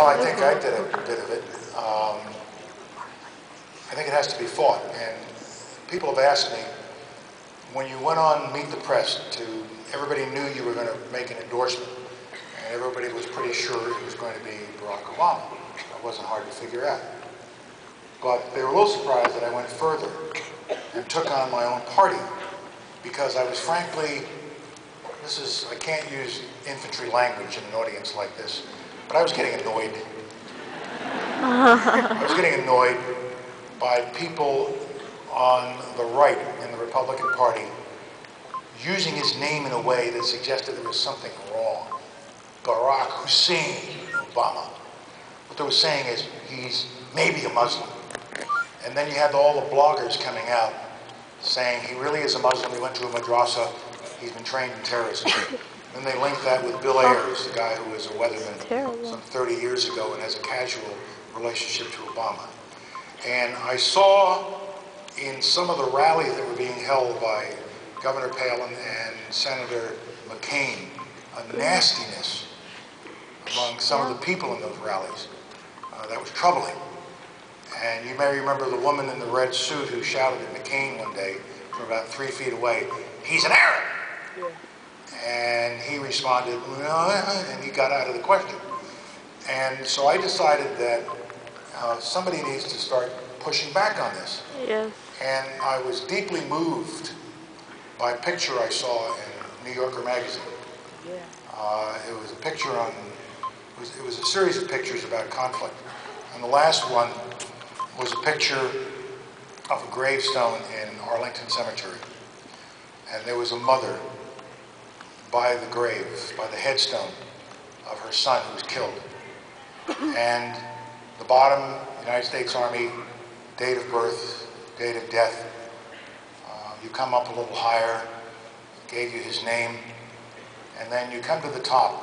Well, I think I did a bit of it. I think it has to be fought. And people have asked me, when you went on Meet the Press, everybody knew you were going to make an endorsement. And everybody was pretty sure it was going to be Barack Obama. It wasn't hard to figure out. But they were a little surprised that I went further and took on my own party, because I was frankly, I can't use infantry language in an audience like this, but I was getting annoyed. I was getting annoyed by people on the right in the Republican Party using his name in a way that suggested there was something wrong. Barack Hussein Obama. What they were saying is he's maybe a Muslim. And then you had all the bloggers coming out saying he really is a Muslim, he went to a madrasa, he's been trained in terrorism. Then they linked that with Bill Ayers, the guy who was a weatherman some 30 years ago and has a casual relationship to Obama. And I saw in some of the rallies that were being held by Governor Palin and Senator McCain a nastiness among some of the people in those rallies that was troubling. And you may remember the woman in the red suit who shouted at McCain one day from about 3 feet away, "He's an Arab!" Yeah. And he responded, and he got out of the question. And so I decided that somebody needs to start pushing back on this. Yes. And I was deeply moved by a picture I saw in New Yorker magazine. Yeah. It was a picture on, it was a series of pictures about conflict. And the last one was a picture of a gravestone in Arlington Cemetery. And there was a mother by the grave, by the headstone of her son who was killed. And the bottom, United States Army, date of birth, date of death. You come up a little higher, gave you his name, and then you come to the top.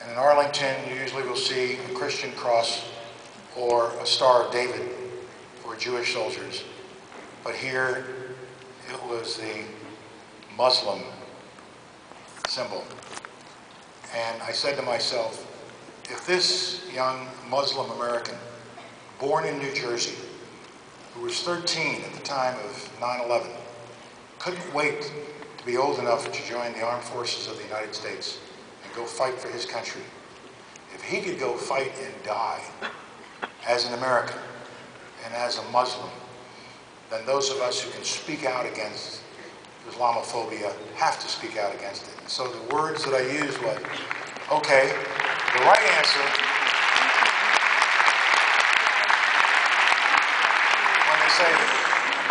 And in Arlington, you usually will see a Christian cross or a Star of David for Jewish soldiers. But here, it was the Muslim symbol. And I said to myself, if this young Muslim American, born in New Jersey, who was 13 at the time of 9/11, couldn't wait to be old enough to join the armed forces of the United States and go fight for his country, if he could go fight and die as an American and as a Muslim, then those of us who can speak out against Islamophobia have to speak out against it. And so the words that I used was, okay, the right answer, when they say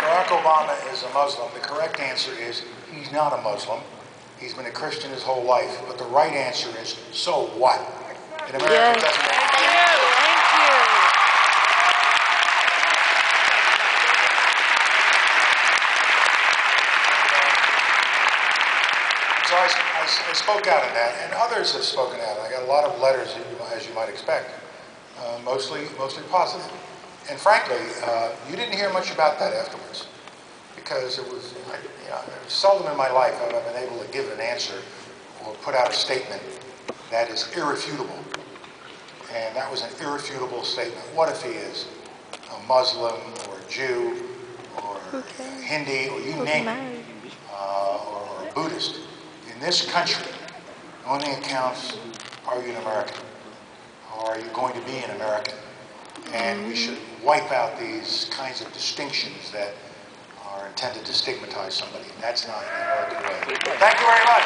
Barack Obama is a Muslim, the correct answer is he's not a Muslim. He's been a Christian his whole life. But the right answer is, so what? In America, it doesn't make Thank you. So I spoke out on that, and others have spoken out. I got a lot of letters, as you might expect, mostly positive. And frankly, you didn't hear much about that afterwards, because it was, seldom in my life have I been able to give an answer or put out a statement that is irrefutable. And that was an irrefutable statement. What if he is a Muslim or a Jew or Hindi or you name it, or a Buddhist? In this country, the only thing that counts, are you an American? Or are you going to be an American? And we should wipe out these kinds of distinctions that are intended to stigmatize somebody. That's not the American way. Thank you very much.